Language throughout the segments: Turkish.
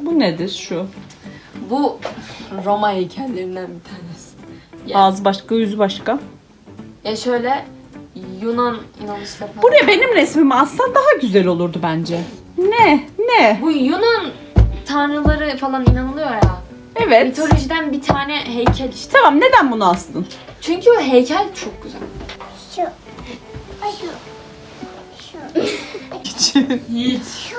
Bu nedir şu? Bu Roma heykellerinden bir tanesi. Yani, Ağzı başka, yüzü başka. ya şöyle Yunan inanışları falan. Buraya benim resmimi aslan daha güzel olurdu bence. Ne? Ne? Bu Yunan tanrıları falan inanılıyor ya. Evet. Mitolojiden bir tane heykel işte. Tamam, neden bunu astın? Çünkü o heykel çok güzel. Hiç.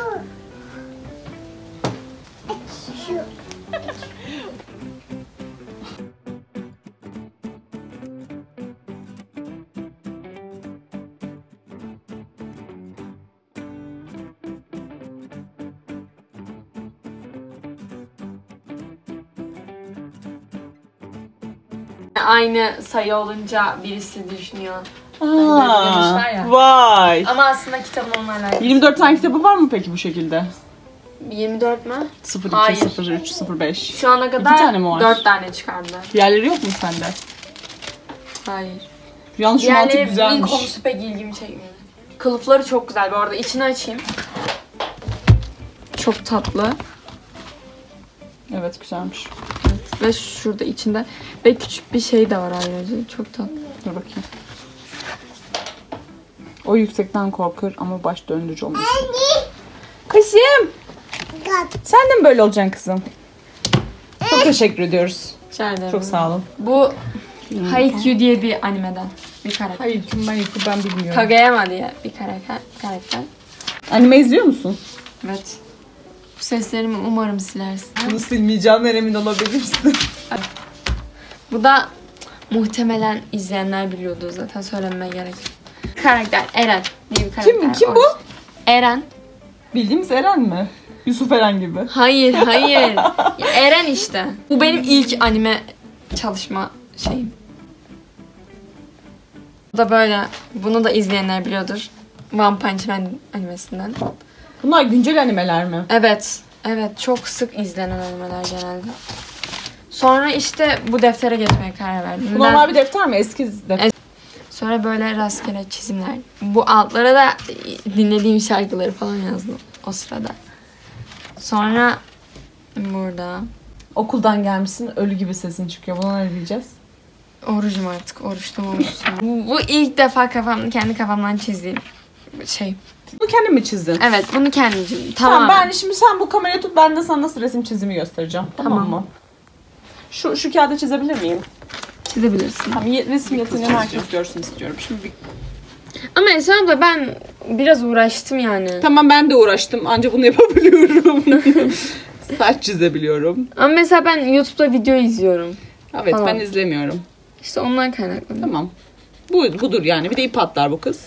Aynı sayı olunca birisi düşünüyor. demişler ya. Vay. Ama aslında kitabın onlarla alakası. 24 tane kitabı var mı peki bu şekilde? 24 mü? 02, Hayır. 03, 05. Şu ana kadar tane mi var? 4 tane çıkardılar. Diğerleri yok mu sende? Hayır. Yalnız şu mantık Diğerlerinin güzelmiş. konusu pek ilgimi çekmiyor. Kılıfları çok güzel bu arada. İçini açayım. Çok tatlı. Evet, güzelmiş. Evet. Ve şurada içinde ve küçük bir şey de var ayrıca. Çok tatlı. Dur bakayım. O yüksekten korkur ama baş döndürücü olmasın. Kızım. Sen de mi böyle olacaksın kızım? Çok teşekkür ediyoruz. Rica ederim. Çok sağ olun. Bu Haikyuu diye bir animeden bir karakter. Hayır, ben bilmiyorum. Kageyama diye bir karakter. Anime izliyor musun? Evet. Bu seslerimi umarım silersin. Bunu silmeyeceğimden emin olabilirsin. Bu da muhtemelen izleyenler biliyordu zaten, söylenmeye gerek yok. Karakter Eren diye bir karakter. Kim bu? Eren. Bildiğimiz Eren mi? Yusuf Eren gibi. Hayır. Eren işte. Bu benim ilk anime çalışma şeyim. Bu da böyle. Bunu da izleyenler biliyordur. One Punch Man animesinden. Bunlar güncel animeler mi? Evet. Evet. Çok sık izlenen animeler genelde. Sonra işte bu deftere geçmeye karar verdim. Bu normal bir defter mi? Eski defter. Sonra böyle rastgele çizimler. Bu altlara da dinlediğim şarkıları falan yazdım o sırada. Sonra burada Okuldan gelmişsin, ölü gibi sesin çıkıyor. Buna ne diyeceğiz? orucum artık. Oruçtum. Bu ilk defa kendi kafamdan çizdiğim şey. Bu kendin mi çizdin? Evet, bunu kendim çizdim. Tamam. Tamam. Şimdi sen bu kamerayı tut, ben de sana nasıl resim çizimi göstereceğim. Tamam mı? Şu kağıda çizebilir miyim? Çizebilirsin. Tamam, resim yeteneğini herkes görsün istiyorum. Şimdi Ama Esra abla ben biraz uğraştım yani. Tamam, ben de uğraştım. Ancak bunu yapabiliyorum. Saç çizebiliyorum. Ama mesela ben YouTube'da video izliyorum. Evet, Tamam. ben izlemiyorum. İşte ondan kaynaklı. Tamam. Budur yani. Bir de ip atlar bu kız.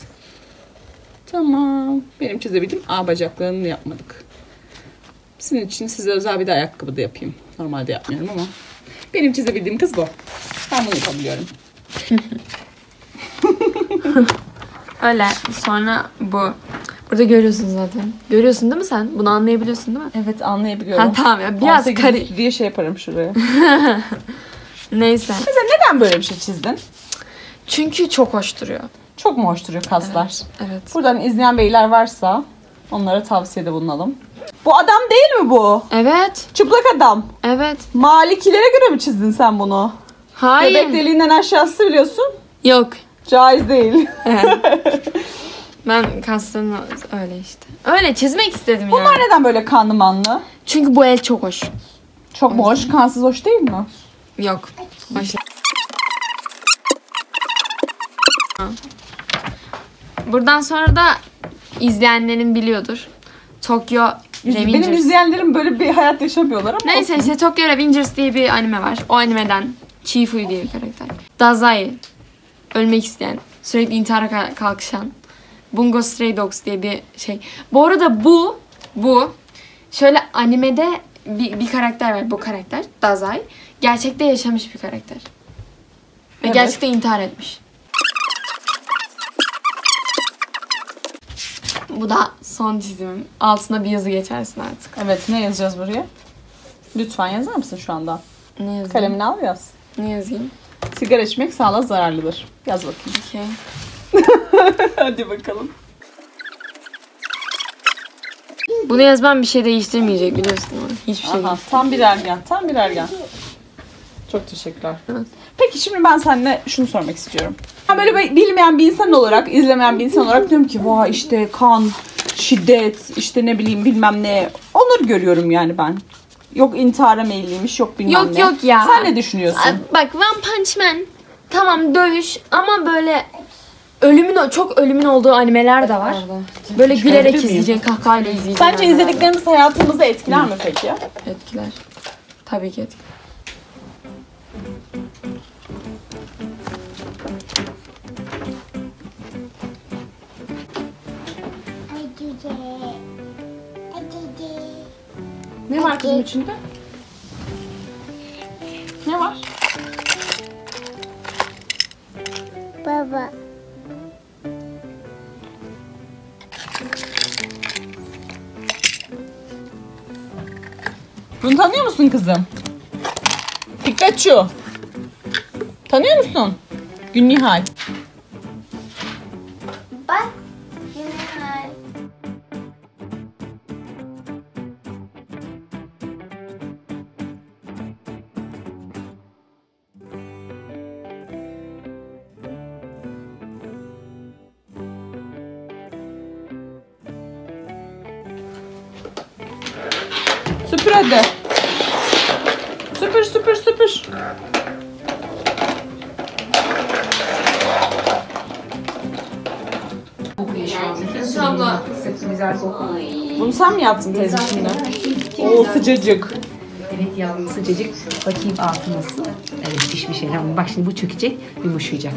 Tamam. Benim çizebildiğim bacaklarını yapmadık. Sizin için size özel bir de ayakkabı da yapayım. Normalde yapmıyorum ama. Benim çizebildiğim kız bu. Ben bunu yapabiliyorum. Öyle. Sonra bu. Burada görüyorsun zaten. Görüyorsun değil mi sen? Bunu anlayabiliyorsun değil mi? Evet, anlayabiliyorum. Ha tamam ya. Biraz 18 diye şey yaparım şuraya. Neyse. Mesela neden böyle bir şey çizdin? Çünkü çok hoş duruyor. Çok mu hoş duruyor kaslar? Evet. Buradan izleyen beyler varsa onlara tavsiyede bulunalım. Bu adam değil mi bu? Evet. Çıplak adam. Evet. Malikilere göre mi çizdin sen bunu? Hayır. Göbek deliğinden aşağısı biliyorsun. Yok. Caiz değil. Evet. Ben kaslarını öyle işte. Öyle çizmek istedim Bunlar yani. neden böyle kanlı manlı? Çünkü bu el çok hoş. Çok mu hoş? Kansız hoş değil mi? Yok. Hoş. Buradan sonra da izleyenlerin biliyordur. Tokyo Benim Revengers. izleyenlerim böyle bir hayat yaşamıyorlar ama Neyse olsun. işte Tokyo Revengers diye bir anime var. O animeden Chifu diye bir karakter. Dazai. Ölmek isteyen. Sürekli intihara kalkışan. Bungo Stray Dogs diye bir şey. Bu arada bu şöyle animede bir karakter var. Bu karakter Dazai. Gerçekte yaşamış bir karakter. Ve Evet. gerçekten intihar etmiş. Bu da son çizimim. Altına bir yazı geçersin artık. Evet, ne yazacağız buraya? Lütfen yazar mısın şu anda? Ne yazayım? Kalemini al yaz. Ne yazayım? Sigara içmek sağlığa zararlıdır. Yaz bakayım. Okey. Hadi bakalım. Bunu yazmam bir şey değiştirmeyecek biliyorsun ama. Hiçbir şey Aha, değil. tam bir ergen. Tam bir ergen. Çok teşekkürler. Evet. Peki şimdi ben seninle şunu sormak istiyorum. Ben böyle bilmeyen bir insan olarak, izlemeyen bir insan olarak diyorum ki vay işte kan, şiddet, işte ne bileyim bilmem ne. Onları görüyorum yani ben. Yok intihara meyilliymiş, yok bilmem Yok ne. yok ya. Sen ne düşünüyorsun? Bak One Punch Man tamam dövüş ama böyle çok ölümün olduğu animeler de var. Böyle gülerek miyim? izleyeceksin, kahkahayla izleyeceksin. Sence izlediklerimiz hayatımızı etkiler mi peki? Etkiler. Tabii ki etkiler. Ne var kızım içinde? Ne var? Baba. Bunu tanıyor musun kızım? Pikachu. Tanıyor musun? Günnihal. Bak. Güzel. Süpür hadi. Süpür süpür süpür. İnşallah. Bunu sen mi yaptın teyze şimdi? Oo sıcacık. Evet yavrum sıcacık. Bakayım altı nasıl? Evet pişmiş elhamdülillah. Bak şimdi bu çökecek, yumuşayacak.